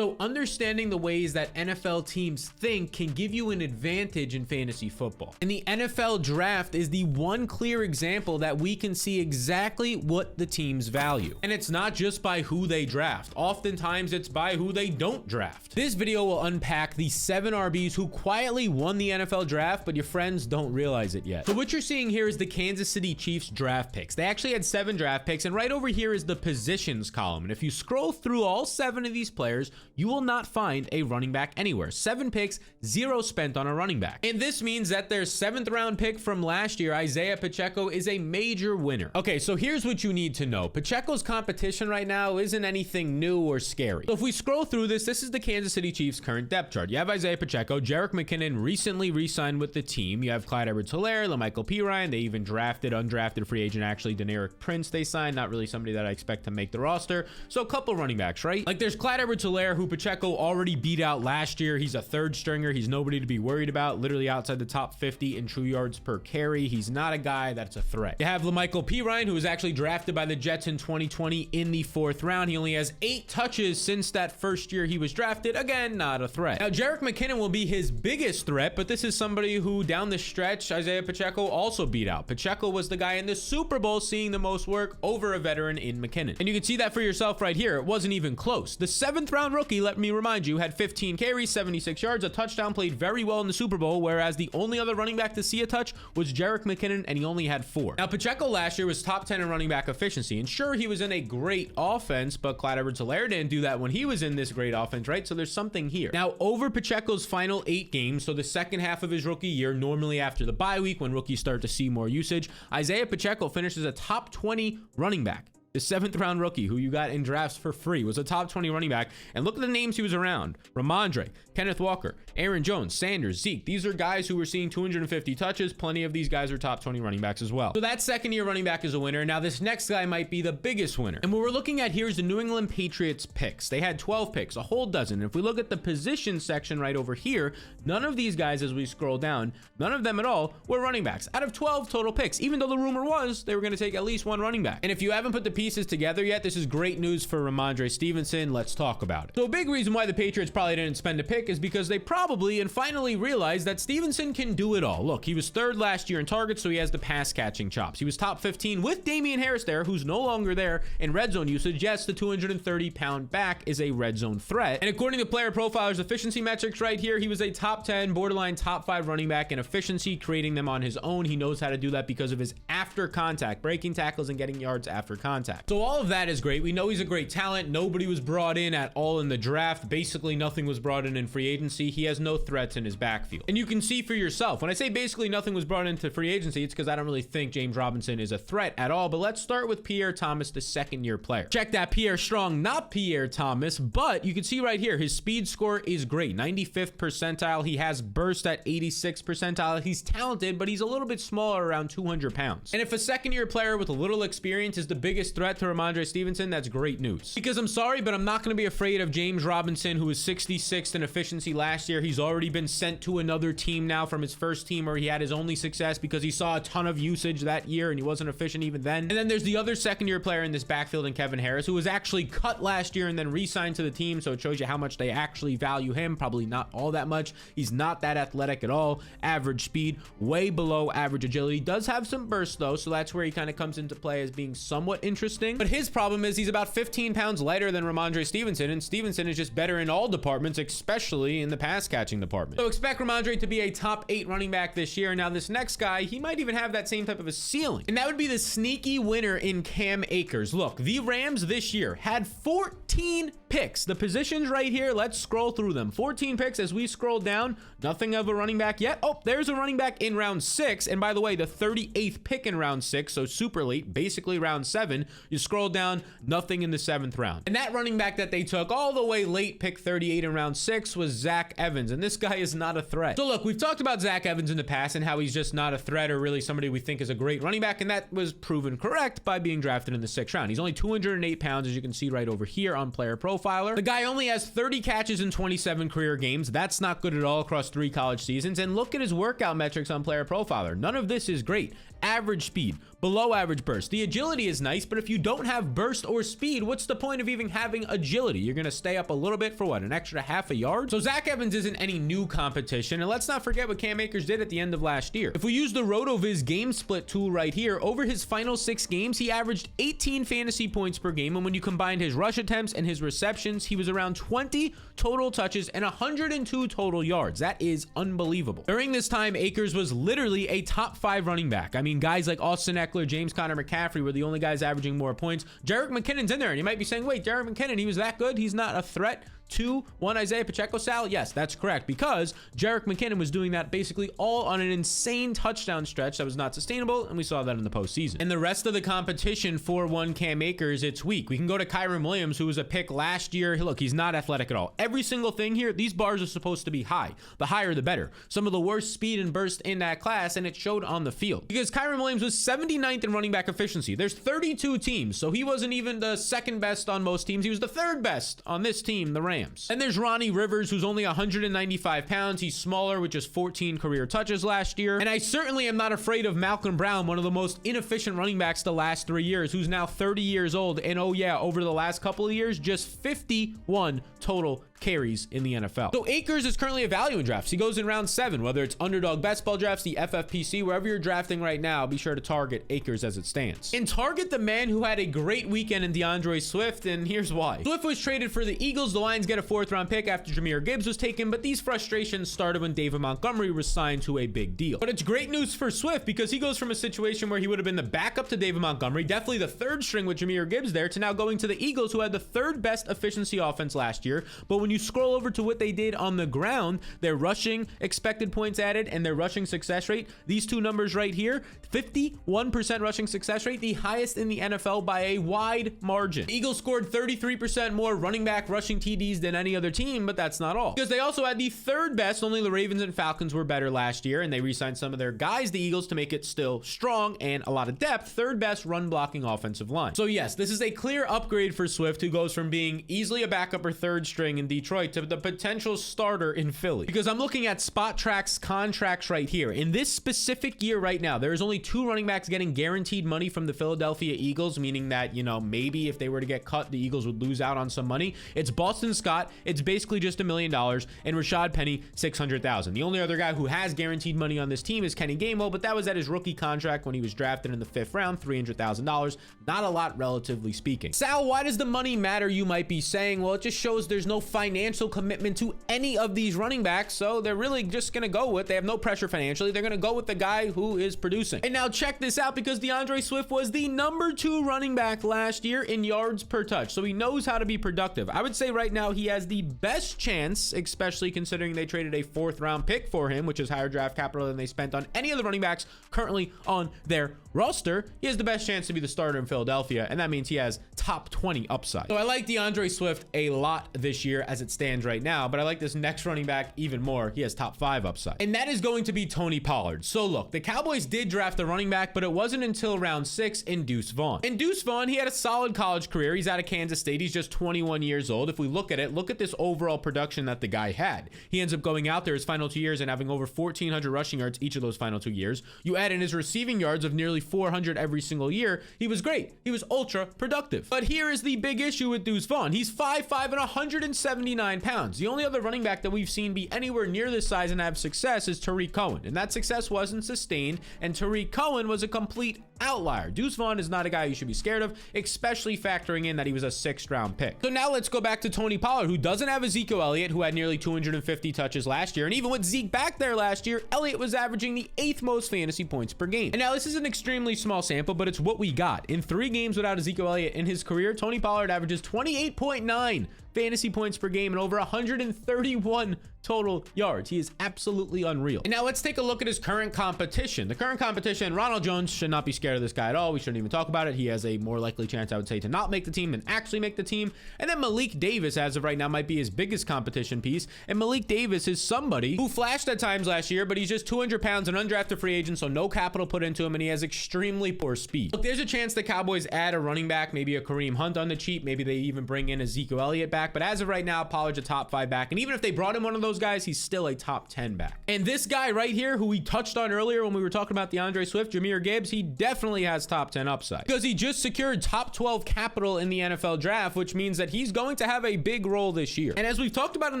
So understanding the ways that NFL teams think can give you an advantage in fantasy football. And the NFL draft is the one clear example that we can see exactly what the teams value. And it's not just by who they draft. Oftentimes it's by who they don't draft. This video will unpack the 7 RBs who quietly won the NFL draft, but your friends don't realize it yet. So what you're seeing here is the Kansas City Chiefs draft picks. They actually had 7 draft picks, and right over here is the positions column. And if you scroll through all 7 of these players, you will not find a running back anywhere. 7 picks, 0 spent on a running back. And this means that their 7th round pick from last year, Isaiah Pacheco, is a major winner. Okay, so here's what you need to know. Pacheco's competition right now isn't anything new or scary. So if we scroll through this, this is the Kansas City Chiefs current depth chart. You have Isaiah Pacheco, Jerick McKinnon recently re-signed with the team. You have Clyde Edwards-Helaire, LaMichael Pirine. They even drafted undrafted free agent, actually, Deneric Prince they signed. Not really somebody that I expect to make the roster. So a couple running backs, right? Like there's Clyde Edwards-Helaire, who Pacheco already beat out last year. He's a 3rd stringer. He's nobody to be worried about, literally outside the top 50 in true yards per carry. He's not a guy that's a threat. You have LaMichael Pirine, who was actually drafted by the Jets in 2020 in the 4th round. He only has 8 touches since that first year he was drafted. Again, not a threat. Now, Jerick McKinnon will be his biggest threat, but this is somebody who down the stretch, Isaiah Pacheco also beat out. Pacheco was the guy in the Super Bowl seeing the most work over a veteran in McKinnon. And you can see that for yourself right here. It wasn't even close. The 7th round rookie, let me remind you, had 15 carries, 76 yards, a touchdown, played very well in the Super Bowl, whereas the only other running back to see a touch was Jerick McKinnon, and he only had 4. Now, Pacheco last year was top 10 in running back efficiency, and sure, he was in a great offense, but Clyde Edwards-Helaire didn't do that when he was in this great offense, right? So there's something here. Now, over Pacheco's final 8 games, so the second half of his rookie year, normally after the bye week when rookies start to see more usage, Isaiah Pacheco finishes a top 20 running back. The 7th round rookie who you got in drafts for free was a top 20 running back. And look at the names he was around. Ramondre, Kenneth Walker, Aaron Jones, Sanders, Zeke. These are guys who were seeing 250 touches. Plenty of these guys are top 20 running backs as well. So that 2nd year running back is a winner. Now this next guy might be the biggest winner. And what we're looking at here is the New England Patriots picks. They had 12 picks, a whole dozen. If we look at the position section right over here, none of these guys, as we scroll down, none of them at all were running backs out of 12 total picks, even though the rumor was they were going to take at least 1 running back. And if you haven't put the pieces together yet, this is great news for Ramondre Stevenson. Let's talk about it. So a big reason why the Patriots probably didn't spend a pick is because they probably and finally realized that Stevenson can do it all. Look, he was 3rd last year in targets, so he has the pass catching chops. He was top 15 with Damian Harris there, who's no longer there in red zone usage. Yes, the 230-pound back is a red zone threat. And according to Player Profiler's efficiency metrics right here, he was a top 10, borderline top 5 running back in efficiency, creating them on his own. He knows how to do that because of his after contact, breaking tackles and getting yards after contact. So all of that is great. We know he's a great talent. Nobody was brought in at all in the draft. Basically, nothing was brought in free agency. He has no threats in his backfield. And you can see for yourself. When I say basically nothing was brought into free agency, it's because I don't really think James Robinson is a threat at all. But let's start with Pierre Thomas, the 2nd-year player. Check that, Pierre Strong, not Pierre Thomas. But you can see right here, his speed score is great. 95th percentile. He has burst at 86th percentile. He's talented, but he's a little bit smaller, around 200 pounds. And if a 2nd-year player with a little experience is the biggest threat to Ramondre Stevenson, that's great news. Because I'm sorry, but I'm not going to be afraid of James Robinson, who was 66th in efficiency last year. He's already been sent to another team now from his first team where he had his only success because he saw a ton of usage that year and he wasn't efficient even then. And then there's the other 2nd-year player in this backfield in Kevin Harris, who was actually cut last year and then re-signed to the team. So it shows you how much they actually value him. Probably not all that much. He's not that athletic at all. Average speed, way below average agility. Does have some burst though, so that's where he kind of comes into play as being somewhat interesting. But his problem is he's about 15 pounds lighter than Ramondre Stevenson, and Stevenson is just better in all departments, especially in the pass catching department. So expect Ramondre to be a top 8 running back this year. Now this next guy, he might even have that same type of a ceiling, and that would be the sneaky winner in Cam Akers. Look, the Rams this year had 14 picks. The positions right here, let's scroll through them. 14 picks. As we scroll down, nothing of a running back yet. Oh, there's a running back in round 6, and by the way, the 38th pick in round 6, so super late, basically round 7. You scroll down, nothing in the 7th round. And that running back that they took all the way late, pick 38 in round 6, was Zach Evans, and this guy is not a threat. So look, we've talked about Zach Evans in the past and how he's just not a threat or really somebody we think is a great running back, and that was proven correct by being drafted in the 6th round. He's only 208 pounds, as you can see right over here on Player Profiler. The guy only has 30 catches in 27 career games. That's not good at all across 3 college seasons. And look at his workout metrics on Player Profiler. None of this is great. average speed, below average burst. The agility is nice, but if you don't have burst or speed, what's the point of even having agility? You're going to stay up a little bit for what, an extra half a yard? So Zach Evans isn't any new competition, and let's not forget what Cam Akers did at the end of last year. If we use the RotoViz game split tool right here, over his final 6 games, he averaged 18 fantasy points per game, and when you combined his rush attempts and his receptions, he was around 20 total touches and 102 total yards. That is unbelievable. During this time, Akers was literally a top 5 running back. I mean, guys like Austin Eckler, James Conner McCaffrey were the only guys averaging more points. Jerick McKinnon's in there, and you might be saying, wait, Jerick McKinnon, he was that good? He's not a threat to one Isaiah Pacheco, Sal? Yes, that's correct, because Jerick McKinnon was doing that basically all on an insane touchdown stretch that was not sustainable, and we saw that in the postseason. And the rest of the competition for one Cam Akers, it's weak. We can go to Kyren Williams, who was a pick last year. Look, he's not athletic at all. Every single thing here, these bars are supposed to be high. The higher, the better. Some of the worst speed and burst in that class, and it showed on the field. Because Kyren Williams was 79th in running back efficiency. There's 32 teams, so he wasn't even the second best on most teams. He was the third best on this team, the Rams. And there's Ronnie Rivers, who's only 195 pounds. He's smaller with just 14 career touches last year. And I certainly am not afraid of Malcolm Brown, one of the most inefficient running backs the last 3 years, who's now 30 years old. And oh yeah, over the last couple of years, just 51 total carries in the NFL. So Akers is currently a value in drafts. He goes in round 7, whether it's underdog best ball drafts, the FFPC, wherever you're drafting right now, be sure to target Akers as it stands. And target the man who had a great weekend in DeAndre Swift, and here's why. Swift was traded for the Eagles. The Lions get a 4th round pick after Jahmyr Gibbs was taken, but these frustrations started when David Montgomery was signed to a big deal. But it's great news for Swift because he goes from a situation where he would have been the backup to David Montgomery, definitely the 3rd string with Jahmyr Gibbs there, to now going to the Eagles, who had the 3rd best efficiency offense last year. But when you scroll over to what they did on the ground, their rushing expected points added and their rushing success rate, these two numbers right here, 51% rushing success rate, the highest in the NFL by a wide margin. The Eagles scored 33% more running back rushing TDs than any other team, but that's not all. Because they also had the 3rd best, only the Ravens and Falcons were better last year, and they re-signed some of their guys, the Eagles, to make it still strong and a lot of depth, 3rd best run blocking offensive line. So yes, this is a clear upgrade for Swift, who goes from being easily a backup or 3rd string in Detroit to the potential starter in Philly. Because I'm looking at Spot Track's contracts right here. In this specific year right now, there's only 2 running backs getting guaranteed money from the Philadelphia Eagles, meaning that, you know, maybe if they were to get cut, the Eagles would lose out on some money. It's Boston Scott. It's basically just $1 million, and Rashad Penny, $600,000. The only other guy who has guaranteed money on this team is Kenny Gainwell, but that was at his rookie contract when he was drafted in the 5th round, $300,000. Not a lot, relatively speaking. Sal, why does the money matter, you might be saying? Well, it just shows there's no financial commitment to any of these running backs, so they're really just gonna go with, they have no pressure financially, they're gonna go with the guy who is producing. And now check this out, because DeAndre Swift was the number 2 running back last year in yards per touch, so he knows how to be productive. I would say right now he has the best chance, especially considering they traded a 4th round pick for him, which is higher draft capital than they spent on any of the running backs currently on their roster. He has the best chance to be the starter in Philadelphia, and that means he has top 20 upside. So I like DeAndre Swift a lot this year as it stands right now, but I like this next running back even more. He has top 5 upside, and that is going to be Tony Pollard. So look, the Cowboys did draft a running back, but it wasn't until round 6 in Deuce Vaughn. And Deuce Vaughn, he had a solid college career. He's out of Kansas State. He's just 21 years old. If we look at it, look at this overall production that the guy had. He ends up going out there his final 2 years and having over 1,400 rushing yards each of those final 2 years. You add in his receiving yards of nearly 400 every single year. He was great. He was ultra productive. But here is the big issue with Deuce Vaughn. He's 5'5" and 179 pounds. The only other running back that we've seen be anywhere near this size and have success is Tariq Cohen. And that success wasn't sustained, and Tariq Cohen was a complete outlier. Deuce Vaughn is not a guy you should be scared of, especially factoring in that he was a 6th round pick. So now let's go back to Tony Pollard, who doesn't have Ezekiel Elliott, who had nearly 250 touches last year. And even with Zeke back there last year, Elliott was averaging the 8th most fantasy points per game. And now this is an extremely small sample, but it's what we got. In 3 games without Ezekiel Elliott in his career, Tony Pollard averages 28.9 fantasy points per game and over 131 total yards. He is absolutely unreal. And now let's take a look at his current competition. The current competition, Ronald Jones should not be scared of this guy at all. We shouldn't even talk about it. He has a more likely chance, I would say, to not make the team than actually make the team. And then Malik Davis, as of right now, might be his biggest competition piece. And Malik Davis is somebody who flashed at times last year, but he's just 200 pounds, an undrafted free agent, so no capital put into him, and he has extremely poor speed. Look, there's a chance the Cowboys add a running back, maybe a Kareem Hunt on the cheap. Maybe they even bring in Ezekiel Elliott back. back, but as of right now, Pollard's a top 5 back. And even if they brought in one of those guys, he's still a top 10 back. And this guy right here, who we touched on earlier when we were talking about DeAndre Swift, Jahmyr Gibbs, he definitely has top 10 upside because he just secured top 12 capital in the NFL draft, which means that he's going to have a big role this year. And as we've talked about in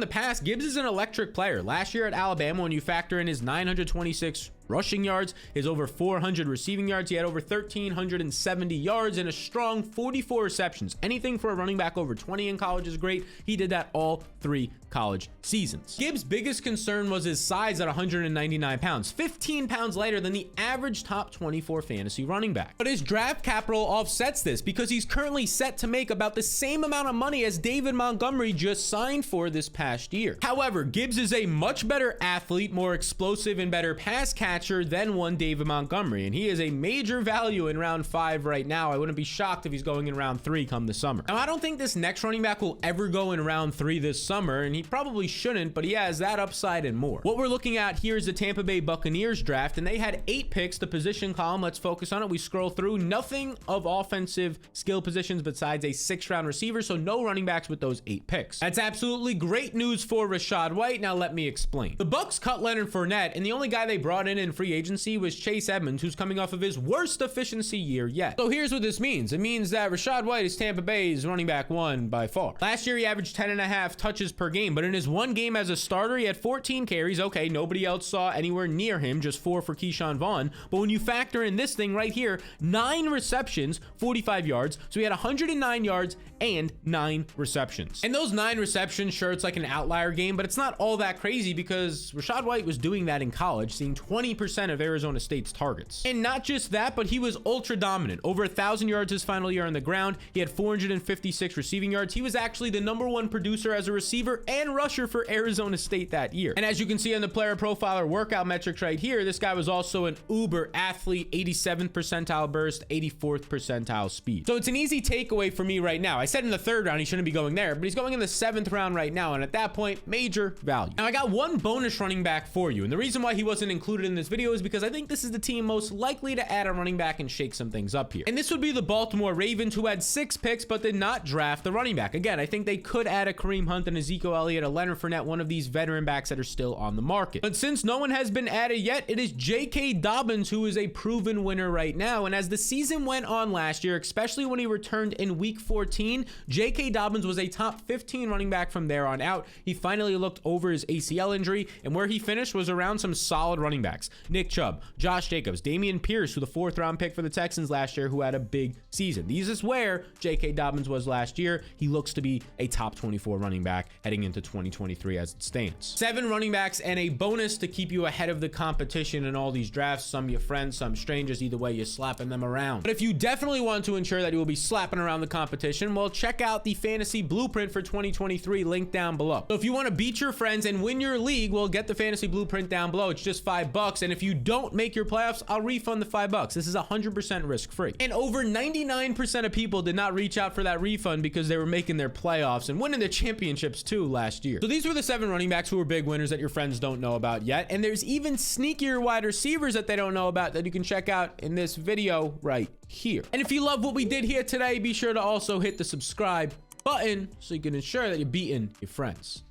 the past, Gibbs is an electric player. Last year at Alabama, when you factor in his 926 rushing yards, his over 400 receiving yards, he had over 1,370 yards and a strong 44 receptions. Anything for a running back over 20 in college is great. He did that all 3 college seasons. Gibbs' biggest concern was his size at 199 pounds, 15 pounds lighter than the average top 24 fantasy running back. But his draft capital offsets this because he's currently set to make about the same amount of money as David Montgomery just signed for this past year. However, Gibbs is a much better athlete, more explosive and better pass catcher than one David Montgomery, and he is a major value in round 5 right now. I wouldn't be shocked if he's going in round 3 come the summer. Now, I don't think this next running back will ever go in round 3 this summer, and he probably shouldn't, but he has that upside and more. What we're looking at here is the Tampa Bay Buccaneers draft, and they had 8 picks. The position column, let's focus on it. We scroll through, nothing of offensive skill positions besides a 6th-round receiver, so no running backs with those 8 picks. That's absolutely great news for Rachaad White. Now let me explain. The Bucs cut Leonard Fournette, and the only guy they brought in free agency was Chase Edmonds, who's coming off of his worst efficiency year yet. So here's what this means. It means that Rachaad White is Tampa Bay's running back 1 by far. Last year, he averaged 10.5 touches per game, but in his one game as a starter, he had 14 carries. Okay, nobody else saw anywhere near him, just 4 for Keyshawn Vaughn. But when you factor in this thing right here, 9 receptions, 45 yards. So he had 109 yards and 9 receptions. And those 9 receptions, sure, it's like an outlier game, but it's not all that crazy because Rachaad White was doing that in college, seeing 20% of Arizona State's targets. And not just that, but he was ultra dominant. Over 1,000 yards his final year on the ground. He had 456 receiving yards. He was actually the #1 producer as a receiver and rusher for Arizona State that year. And as you can see on the player profiler workout metrics right here, this guy was also an uber athlete, 87th percentile burst, 84th percentile speed. So it's an easy takeaway for me right now. I said in the 3rd round he shouldn't be going there, but he's going in the 7th round right now, and at that point, major value. Now I got one bonus running back for you, and the reason why he wasn't included in this video is because I think this is the team most likely to add a running back and shake some things up here. And this would be the Baltimore Ravens, who had 6 picks but did not draft the running back. Again, I think they could add a Kareem Hunt and Ezekiel Elliott, a Leonard Fournette, one of these veteran backs that are still on the market. But since no one has been added yet, it is J.K. Dobbins who is a proven winner right now. And as the season went on last year, especially when he returned in week 14, J.K. Dobbins was a top 15 running back from there on out. He finally looked over his ACL injury, and where he finished was around some solid running backs. Nick Chubb, Josh Jacobs, Dameon Pierce, who the 4th round pick for the Texans last year, who had a big season. These is where J.K. Dobbins was last year. He looks to be a top 24 running back heading into 2023 as it stands. 7 running backs and a bonus to keep you ahead of the competition in all these drafts. Some your friends, some strangers. Either way, you're slapping them around. But if you definitely want to ensure that you will be slapping around the competition, well, check out the Fantasy Blueprint for 2023, link down below. So if you want to beat your friends and win your league, well, get the Fantasy Blueprint down below. It's just $5. And if you don't make your playoffs, I'll refund the $5. This is 100% risk-free. And over 99% of people did not reach out for that refund because they were making their playoffs and winning their championships too last year. So these were the 7 running backs who were big winners that your friends don't know about yet. And there's even sneakier wide receivers that they don't know about that you can check out in this video right here. And if you love what we did here today, be sure to also hit the subscribe button so you can ensure that you're beating your friends.